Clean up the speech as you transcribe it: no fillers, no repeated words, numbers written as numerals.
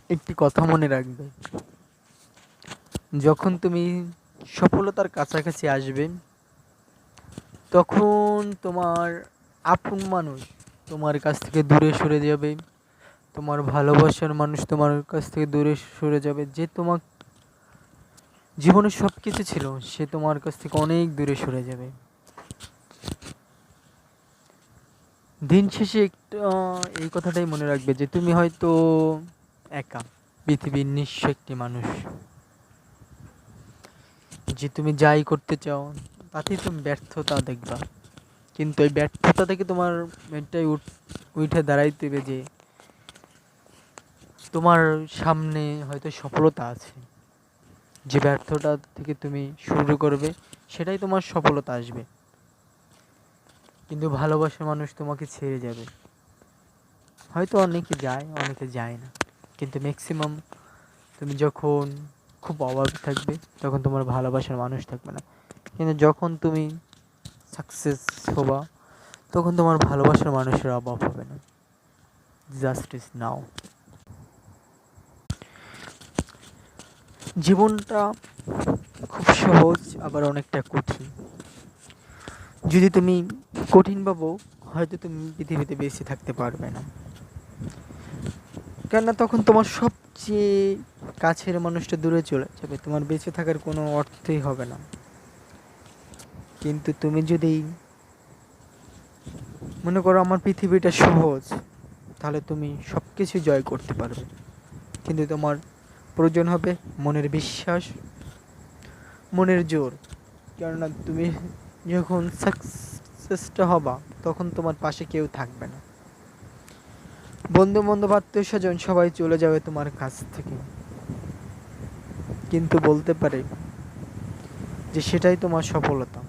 একটি কথা মনে রাখবে, যখন তুমি সফলতার কাছাকাছি আসবে তখন তোমার আপন মানুষ তোমার কাছ থেকে দূরে সরে যাবে, তোমার ভালোবাসার মানুষ তোমার কাছ থেকে দূরে সরে যাবে, যে তোমার জীবনে সব কিছু ছিল সে তোমার কাছ থেকে অনেক দূরে সরে যাবে। দিন শেষে এই কথাটাই মনে রাখবে যে তুমি হয়তো একা, পৃথিবীর নিঃস্ব একটি মানুষ, যে তুমি যাই করতে চাও তাতেই তুমি ব্যর্থতা দেখবা, কিন্তু এই ব্যর্থতা থেকে তোমার এটাই উঠে দাঁড়াইতে হবে যে তোমার সামনে হয়তো সফলতা আছে। যে ব্যর্থতা থেকে তুমি শুরু করবে সেটাই তোমার সফলতা আসবে। কিন্তু ভালোবাসার মানুষ তোমাকে ছেড়ে যাবে, হয়তো অনেকে যায় অনেকে যায় না, কিন্তু ম্যাক্সিমাম তুমি যখন খুব অভাবে থাকবে তখন তোমার ভালোবাসার মানুষ থাকবে না, কিন্তু যখন তুমি সাকসেস হবা তখন তোমার ভালোবাসার মানুষের অভাব হবে না। Just is now. জীবনটা খুব সহজ আবার অনেকটা কঠিন। যদি তুমি কঠিন ভাবো হয়তো তুমি পৃথিবীতে বেঁচে থাকতে পারবে না, কেননা তখন তোমার সবচেয়ে কাছের মানুষটা দূরে চলে যাবে, তোমার বেঁচে থাকার কোনো অর্থই হবে না। কিন্তু তুমি যদি মনে করো আমার পৃথিবীটা সহজ, তাহলে তুমি সব কিছু জয় করতে পারবে, কিন্তু তোমার প্রয়োজন হবে মনের বিশ্বাস, মনের জোর। কেননা তুমি যখন সাকসেসটা হবা তখন তোমার পাশে কেউ থাকবে না, বন্ধু বান্ধব আত্মীয় স্বজন সবাই চলে যাবে তোমার কাছ থেকে, কিন্তু বলতে পারে যে সেটাই তোমার সফলতা।